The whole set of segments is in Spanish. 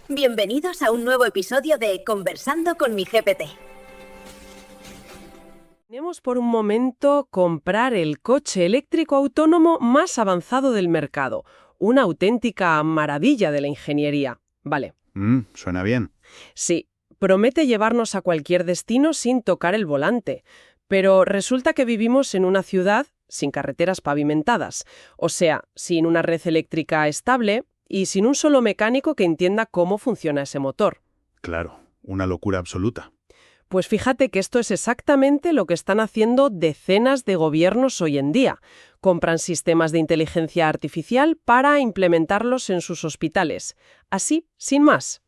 Bienvenidos a un nuevo episodio de Conversando con mi GPT. Tenemos por un momento comprar el coche eléctrico autónomo más avanzado del mercado. Una auténtica maravilla de la ingeniería. Vale. Suena bien. Sí, promete llevarnos a cualquier destino sin tocar el volante. Pero resulta que vivimos en una ciudad sin carreteras pavimentadas. O sea, sin una red eléctrica estable y sin un solo mecánico que entienda cómo funciona ese motor. Claro, una locura absoluta. Pues fíjate que esto es exactamente lo que están haciendo decenas de gobiernos hoy en día. Compran sistemas de inteligencia artificial para implementarlos en sus hospitales. Así, sin más.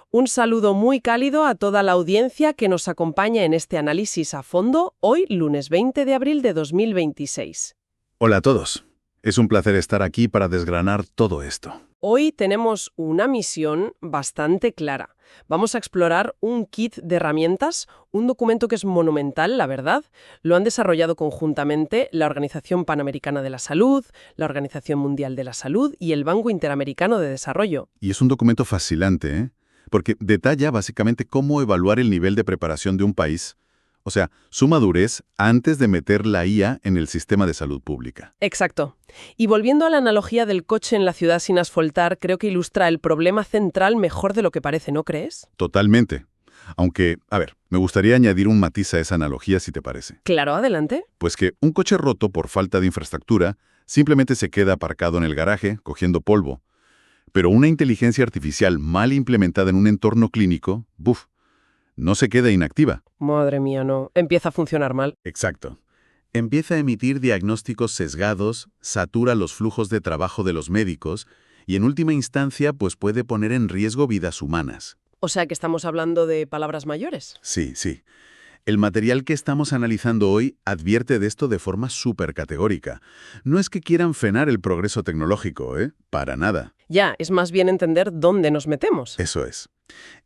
Un saludo muy cálido a toda la audiencia que nos acompaña en este análisis a fondo hoy, lunes 20 de abril de 2026. Hola a todos. Es un placer estar aquí para desgranar todo esto. Hoy tenemos una misión bastante clara. Vamos a explorar un kit de herramientas, un documento que es monumental, la verdad. Lo han desarrollado conjuntamente la Organización Panamericana de la Salud, la Organización Mundial de la Salud y el Banco Interamericano de Desarrollo. Y es un documento fascinante, ¿eh? Porque detalla básicamente cómo evaluar el nivel de preparación de un país, o sea, su madurez antes de meter la IA en el sistema de salud pública. Exacto. Y volviendo a la analogía del coche en la ciudad sin asfaltar, creo que ilustra el problema central mejor de lo que parece, ¿no crees? Totalmente. Aunque, me gustaría añadir un matiz a esa analogía si te parece. Claro, adelante. Pues que un coche roto por falta de infraestructura simplemente se queda aparcado en el garaje, cogiendo polvo. Pero una inteligencia artificial mal implementada en un entorno clínico, no se queda inactiva. Madre mía, no. Empieza a funcionar mal. Exacto. Empieza a emitir diagnósticos sesgados, satura los flujos de trabajo de los médicos y en última instancia pues puede poner en riesgo vidas humanas. O sea que estamos hablando de palabras mayores. Sí. El material que estamos analizando hoy advierte de esto de forma súper categórica. No es que quieran frenar el progreso tecnológico, para nada. Ya, es más bien entender dónde nos metemos. Eso es.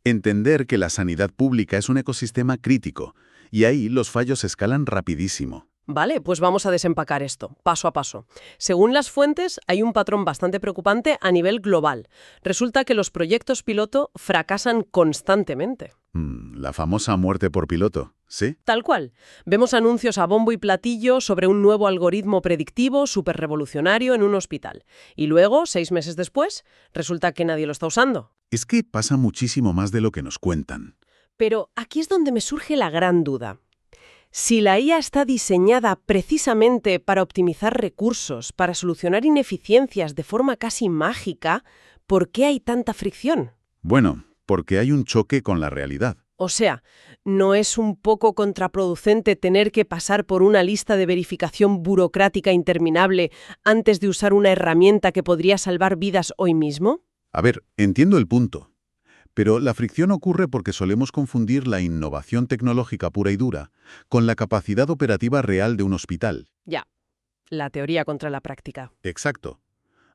Entender que la sanidad pública es un ecosistema crítico, y ahí los fallos escalan rapidísimo. Vale, pues vamos a desempacar esto, paso a paso. Según las fuentes, hay un patrón bastante preocupante a nivel global. Resulta que los proyectos piloto fracasan constantemente. La famosa muerte por piloto, ¿sí? Tal cual. Vemos anuncios a bombo y platillo sobre un nuevo algoritmo predictivo súper revolucionario en un hospital. Y luego, 6 meses después, resulta que nadie lo está usando. Es que pasa muchísimo más de lo que nos cuentan. Pero aquí es donde me surge la gran duda. Si la IA está diseñada precisamente para optimizar recursos, para solucionar ineficiencias de forma casi mágica, ¿por qué hay tanta fricción? Bueno, porque hay un choque con la realidad. O sea, ¿no es un poco contraproducente tener que pasar por una lista de verificación burocrática interminable antes de usar una herramienta que podría salvar vidas hoy mismo? Entiendo el punto. Pero la fricción ocurre porque solemos confundir la innovación tecnológica pura y dura con la capacidad operativa real de un hospital. Ya, la teoría contra la práctica. Exacto.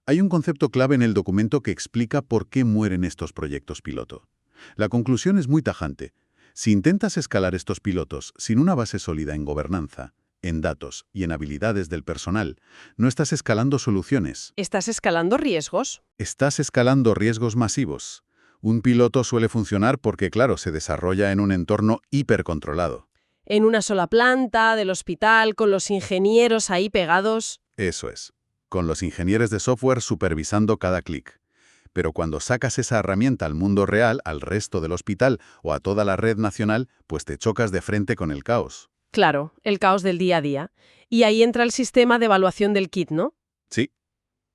Hay un concepto clave en el documento que explica por qué mueren estos proyectos piloto. La conclusión es muy tajante. Si intentas escalar estos pilotos sin una base sólida en gobernanza, en datos y en habilidades del personal, no estás escalando soluciones. ¿Estás escalando riesgos? Estás escalando riesgos masivos. Un piloto suele funcionar porque, claro, se desarrolla en un entorno hipercontrolado. En una sola planta, del hospital, con los ingenieros ahí pegados. Eso es, con los ingenieros de software supervisando cada clic. Pero cuando sacas esa herramienta al mundo real, al resto del hospital o a toda la red nacional, pues te chocas de frente con el caos. Claro, el caos del día a día. Y ahí entra el sistema de evaluación del kit, ¿no? Sí.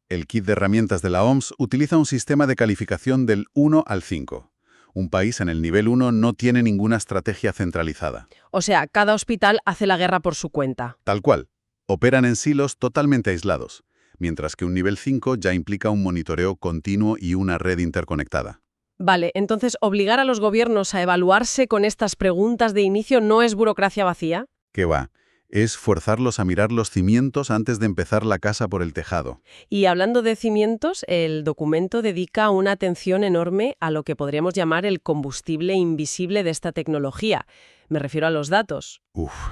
El kit de herramientas de la OMS utiliza un sistema de calificación del 1 al 5. Un país en el nivel 1 no tiene ninguna estrategia centralizada. O sea, cada hospital hace la guerra por su cuenta. Tal cual. Operan en silos totalmente aislados, mientras que un nivel 5 ya implica un monitoreo continuo y una red interconectada. Vale, entonces obligar a los gobiernos a evaluarse con estas preguntas de inicio no es burocracia vacía. ¿Qué va? Es forzarlos a mirar los cimientos antes de empezar la casa por el tejado. Y hablando de cimientos, el documento dedica una atención enorme a lo que podríamos llamar el combustible invisible de esta tecnología. Me refiero a los datos.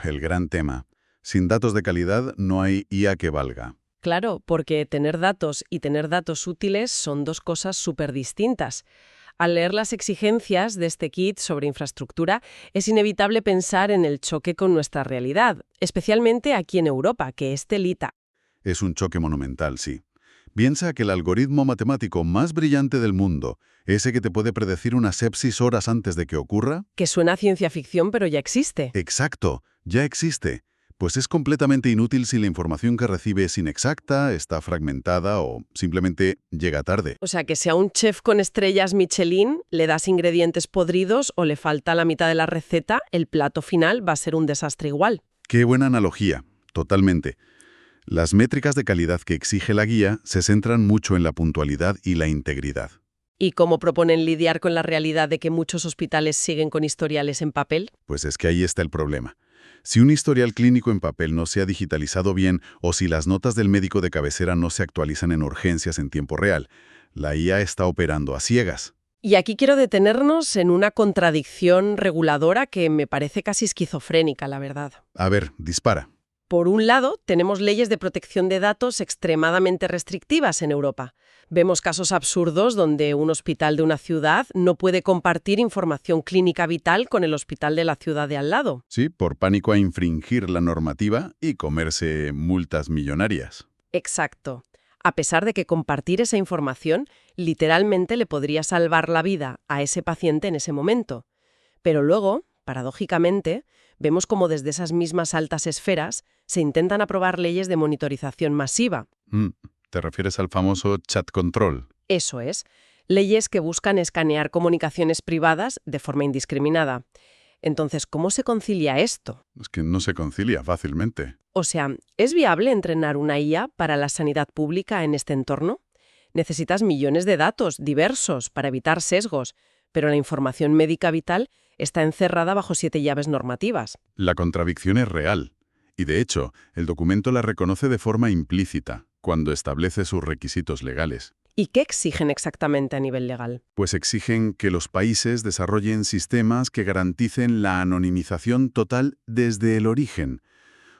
El gran tema. Sin datos de calidad no hay IA que valga. Claro, porque tener datos y tener datos útiles son dos cosas súper distintas. Al leer las exigencias de este kit sobre infraestructura, es inevitable pensar en el choque con nuestra realidad, especialmente aquí en Europa, que es telita. Es un choque monumental, sí. Piensa que el algoritmo matemático más brillante del mundo, ese que te puede predecir una sepsis horas antes de que ocurra. Que suena a ciencia ficción, pero ya existe. Exacto, ya existe. Pues es completamente inútil si la información que recibe es inexacta, está fragmentada o simplemente llega tarde. O sea, que si a un chef con estrellas Michelin le das ingredientes podridos o le falta la mitad de la receta, el plato final va a ser un desastre igual. Qué buena analogía, totalmente. Las métricas de calidad que exige la guía se centran mucho en la puntualidad y la integridad. ¿Y cómo proponen lidiar con la realidad de que muchos hospitales siguen con historiales en papel? Pues es que ahí está el problema. Si un historial clínico en papel no se ha digitalizado bien o si las notas del médico de cabecera no se actualizan en urgencias en tiempo real, la IA está operando a ciegas. Y aquí quiero detenernos en una contradicción reguladora que me parece casi esquizofrénica, la verdad. A ver, dispara. Por un lado, tenemos leyes de protección de datos extremadamente restrictivas en Europa. Vemos casos absurdos donde un hospital de una ciudad no puede compartir información clínica vital con el hospital de la ciudad de al lado. Sí, por pánico a infringir la normativa y comerse multas millonarias. Exacto. A pesar de que compartir esa información literalmente le podría salvar la vida a ese paciente en ese momento. Pero luego, paradójicamente, vemos como desde esas mismas altas esferas se intentan aprobar leyes de monitorización masiva. ¿Te refieres al famoso chat control? Eso es, leyes que buscan escanear comunicaciones privadas de forma indiscriminada. Entonces, ¿cómo se concilia esto? Es que no se concilia fácilmente. O sea, ¿es viable entrenar una IA para la sanidad pública en este entorno? Necesitas millones de datos diversos para evitar sesgos, pero la información médica vital está encerrada bajo 7 llaves normativas. La contradicción es real. Y de hecho, el documento la reconoce de forma implícita, cuando establece sus requisitos legales. ¿Y qué exigen exactamente a nivel legal? Pues exigen que los países desarrollen sistemas que garanticen la anonimización total desde el origen.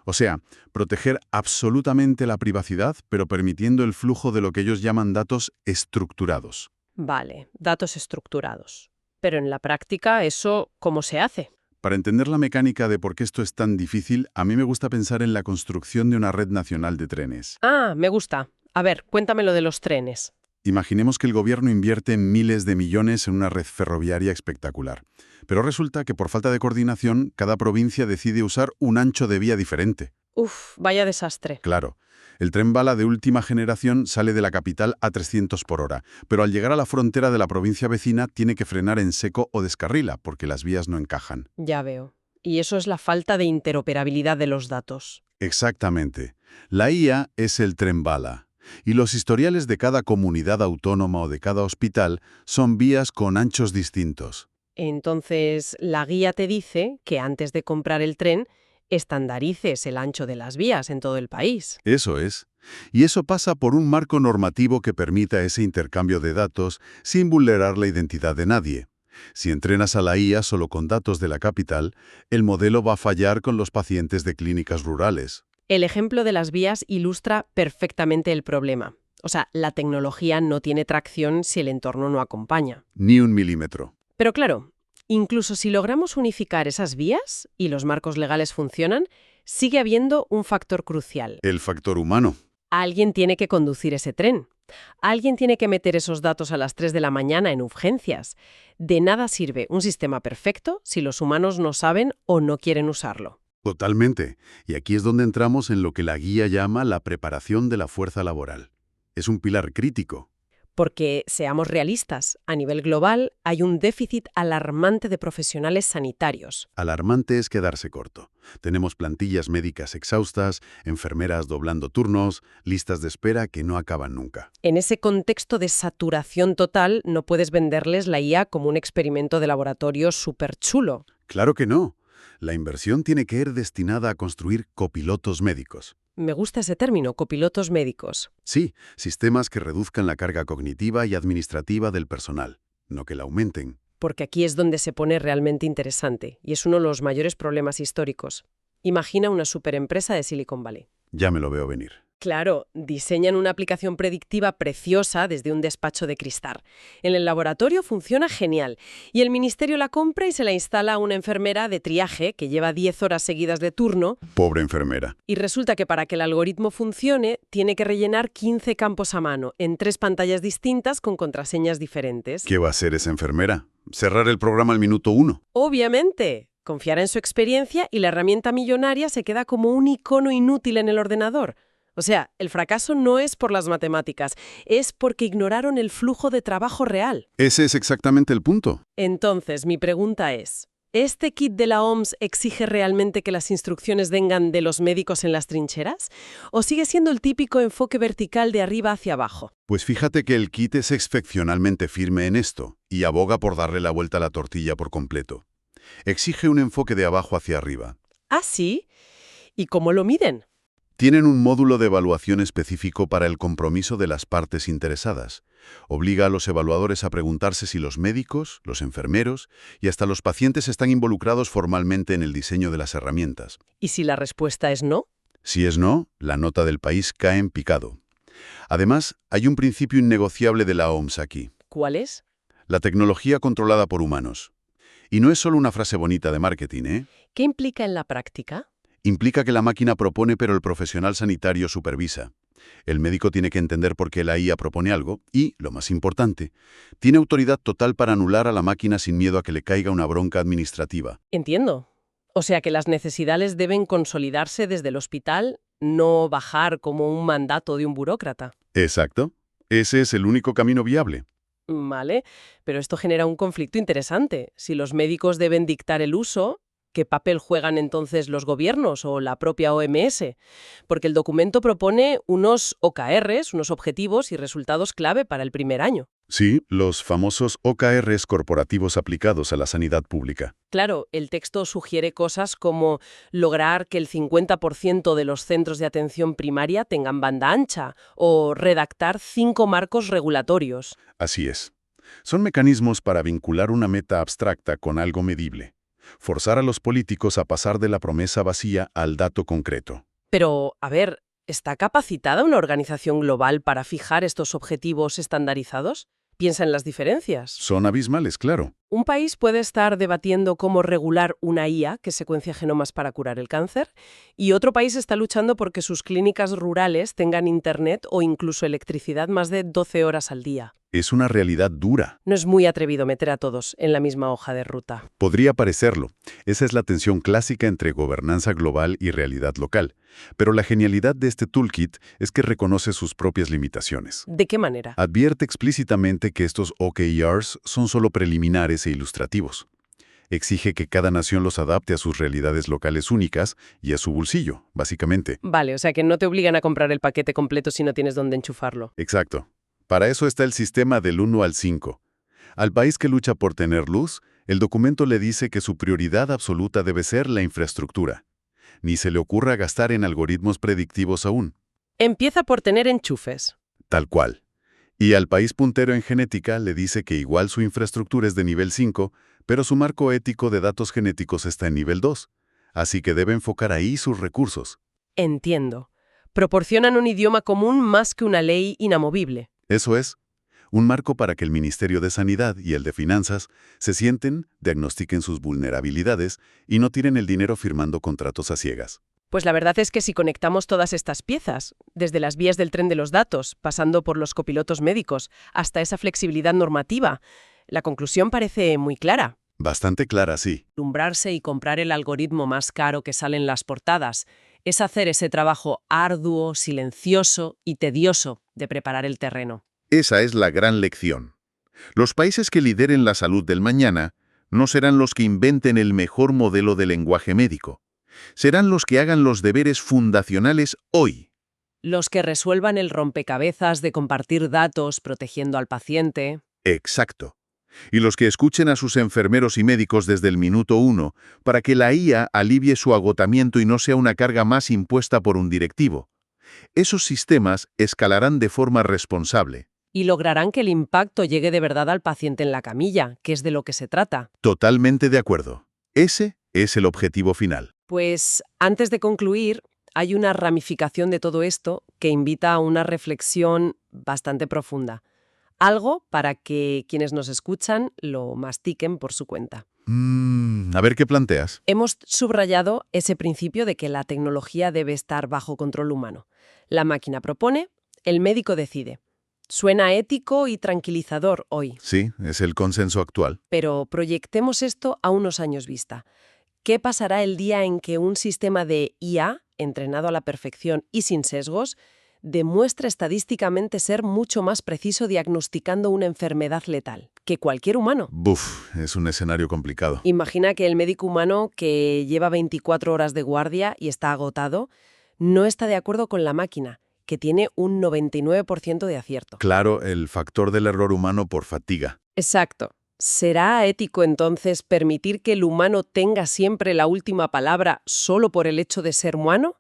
O sea, proteger absolutamente la privacidad, pero permitiendo el flujo de lo que ellos llaman datos estructurados. Vale, datos estructurados. Pero en la práctica, ¿eso cómo se hace? Para entender la mecánica de por qué esto es tan difícil, a mí me gusta pensar en la construcción de una red nacional de trenes. Ah, me gusta. A ver, cuéntame lo de los trenes. Imaginemos que el gobierno invierte miles de millones en una red ferroviaria espectacular. Pero resulta que por falta de coordinación, cada provincia decide usar un ancho de vía diferente. Uf, vaya desastre. Claro, el tren bala de última generación sale de la capital a 300 por hora, pero al llegar a la frontera de la provincia vecina tiene que frenar en seco o descarrila, porque las vías no encajan. Ya veo. Y eso es la falta de interoperabilidad de los datos. Exactamente. La IA es el tren bala. Y los historiales de cada comunidad autónoma o de cada hospital son vías con anchos distintos. Entonces, la guía te dice que antes de comprar el tren, estandarices el ancho de las vías en todo el país. Eso es. Y eso pasa por un marco normativo que permita ese intercambio de datos sin vulnerar la identidad de nadie. Si entrenas a la IA solo con datos de la capital, el modelo va a fallar con los pacientes de clínicas rurales. El ejemplo de las vías ilustra perfectamente el problema. O sea, la tecnología no tiene tracción si el entorno no acompaña. Ni un milímetro. Pero claro, incluso si logramos unificar esas vías y los marcos legales funcionan, sigue habiendo un factor crucial. El factor humano. Alguien tiene que conducir ese tren. Alguien tiene que meter esos datos a las 3 de la mañana en urgencias. De nada sirve un sistema perfecto si los humanos no saben o no quieren usarlo. Totalmente. Y aquí es donde entramos en lo que la guía llama la preparación de la fuerza laboral. Es un pilar crítico. Porque, seamos realistas, a nivel global hay un déficit alarmante de profesionales sanitarios. Alarmante es quedarse corto. Tenemos plantillas médicas exhaustas, enfermeras doblando turnos, listas de espera que no acaban nunca. En ese contexto de saturación total, no puedes venderles la IA como un experimento de laboratorio súper chulo. Claro que no. La inversión tiene que ir destinada a construir copilotos médicos. Me gusta ese término, copilotos médicos. Sí, sistemas que reduzcan la carga cognitiva y administrativa del personal, no que la aumenten. Porque aquí es donde se pone realmente interesante, y es uno de los mayores problemas históricos. Imagina una superempresa de Silicon Valley. Ya me lo veo venir. Claro, diseñan una aplicación predictiva preciosa desde un despacho de cristal. En el laboratorio funciona genial y el ministerio la compra y se la instala a una enfermera de triaje que lleva 10 horas seguidas de turno Pobre enfermera. y resulta que para que el algoritmo funcione tiene que rellenar 15 campos a mano en 3 pantallas distintas con contraseñas diferentes. ¿Qué va a hacer esa enfermera? ¿Cerrar el programa al minuto 1? Obviamente, confiar en su experiencia y la herramienta millonaria se queda como un icono inútil en el ordenador. O sea, el fracaso no es por las matemáticas, es porque ignoraron el flujo de trabajo real. Ese es exactamente el punto. Entonces, mi pregunta es, ¿este kit de la OMS exige realmente que las instrucciones vengan de los médicos en las trincheras? ¿O sigue siendo el típico enfoque vertical de arriba hacia abajo? Pues fíjate que el kit es excepcionalmente firme en esto y aboga por darle la vuelta a la tortilla por completo. Exige un enfoque de abajo hacia arriba. ¿Ah, sí? ¿Y cómo lo miden? Tienen un módulo de evaluación específico para el compromiso de las partes interesadas. Obliga a los evaluadores a preguntarse si los médicos, los enfermeros y hasta los pacientes están involucrados formalmente en el diseño de las herramientas. ¿Y si la respuesta es no? Si es no, la nota del país cae en picado. Además, hay un principio innegociable de la OMS aquí. ¿Cuál es? La tecnología controlada por humanos. Y no es solo una frase bonita de marketing, ¿eh? ¿Qué implica en la práctica? Implica que la máquina propone pero el profesional sanitario supervisa. El médico tiene que entender por qué la IA propone algo y, lo más importante, tiene autoridad total para anular a la máquina sin miedo a que le caiga una bronca administrativa. Entiendo. O sea que las necesidades deben consolidarse desde el hospital, no bajar como un mandato de un burócrata. Exacto. Ese es el único camino viable. Vale, pero esto genera un conflicto interesante. Si los médicos deben dictar el uso, ¿qué papel juegan entonces los gobiernos o la propia OMS? Porque el documento propone unos OKRs, unos objetivos y resultados clave para el primer año. Sí, los famosos OKRs corporativos aplicados a la sanidad pública. Claro, el texto sugiere cosas como lograr que el 50% de los centros de atención primaria tengan banda ancha o redactar 5 marcos regulatorios. Así es. Son mecanismos para vincular una meta abstracta con algo medible. Forzar a los políticos a pasar de la promesa vacía al dato concreto. Pero, a ver, ¿está capacitada una organización global para fijar estos objetivos estandarizados? Piensa en las diferencias. Son abismales, claro. Un país puede estar debatiendo cómo regular una IA que secuencia genomas para curar el cáncer, y otro país está luchando porque sus clínicas rurales tengan internet o incluso electricidad más de 12 horas al día. Es una realidad dura. No es muy atrevido meter a todos en la misma hoja de ruta. Podría parecerlo. Esa es la tensión clásica entre gobernanza global y realidad local. Pero la genialidad de este toolkit es que reconoce sus propias limitaciones. ¿De qué manera? Advierte explícitamente que estos OKRs son solo preliminares e ilustrativos. Exige que cada nación los adapte a sus realidades locales únicas y a su bolsillo, básicamente. Vale, o sea que no te obligan a comprar el paquete completo si no tienes dónde enchufarlo. Exacto. Para eso está el sistema del 1 al 5. Al país que lucha por tener luz, el documento le dice que su prioridad absoluta debe ser la infraestructura. Ni se le ocurra gastar en algoritmos predictivos aún. Empieza por tener enchufes. Tal cual. Y al país puntero en genética le dice que igual su infraestructura es de nivel 5, pero su marco ético de datos genéticos está en nivel 2. Así que debe enfocar ahí sus recursos. Entiendo. Proporcionan un idioma común más que una ley inamovible. Eso es. Un marco para que el Ministerio de Sanidad y el de Finanzas se sienten, diagnostiquen sus vulnerabilidades y no tiren el dinero firmando contratos a ciegas. Pues la verdad es que si conectamos todas estas piezas, desde las vías del tren de los datos, pasando por los copilotos médicos, hasta esa flexibilidad normativa, la conclusión parece muy clara. Bastante clara, sí. Alumbrarse y comprar el algoritmo más caro que sale en las portadas es hacer ese trabajo arduo, silencioso y tedioso de preparar el terreno. Esa es la gran lección. Los países que lideren la salud del mañana no serán los que inventen el mejor modelo de lenguaje médico. Serán los que hagan los deberes fundacionales hoy. Los que resuelvan el rompecabezas de compartir datos protegiendo al paciente. Exacto. Y los que escuchen a sus enfermeros y médicos desde el minuto 1 para que la IA alivie su agotamiento y no sea una carga más impuesta por un directivo. Esos sistemas escalarán de forma responsable. Y lograrán que el impacto llegue de verdad al paciente en la camilla, que es de lo que se trata. Totalmente de acuerdo. Ese es el objetivo final. Pues, antes de concluir, hay una ramificación de todo esto que invita a una reflexión bastante profunda. Algo para que quienes nos escuchan lo mastiquen por su cuenta. A ver qué planteas. Hemos subrayado ese principio de que la tecnología debe estar bajo control humano. La máquina propone, el médico decide. Suena ético y tranquilizador hoy, Sí, es el consenso actual. pero proyectemos esto a unos años vista. ¿Qué pasará el día en que un sistema de IA, entrenado a la perfección y sin sesgos, demuestre estadísticamente ser mucho más preciso diagnosticando una enfermedad letal que cualquier humano? Buf, es un escenario complicado. Imagina que el médico humano, que lleva 24 horas de guardia y está agotado, no está de acuerdo con la máquina, que tiene un 99% de acierto. Claro, el factor del error humano por fatiga. Exacto. ¿Será ético entonces permitir que el humano tenga siempre la última palabra solo por el hecho de ser humano?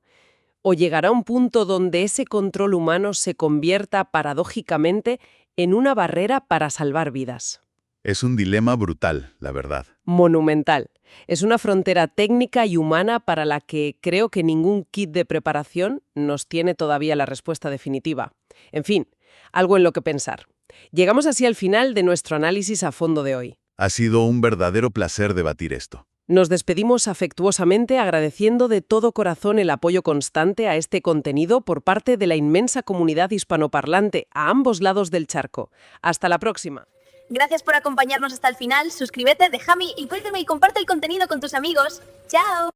¿O llegará un punto donde ese control humano se convierta paradójicamente en una barrera para salvar vidas? Es un dilema brutal, la verdad. Monumental. Es una frontera técnica y humana para la que creo que ningún kit de preparación nos tiene todavía la respuesta definitiva. En fin, algo en lo que pensar. Llegamos así al final de nuestro análisis a fondo de hoy. Ha sido un verdadero placer debatir esto. Nos despedimos afectuosamente agradeciendo de todo corazón el apoyo constante a este contenido por parte de la inmensa comunidad hispanoparlante a ambos lados del charco. Hasta la próxima. Gracias por acompañarnos hasta el final. Suscríbete, déjame y cuéntame y comparte el contenido con tus amigos. ¡Chao!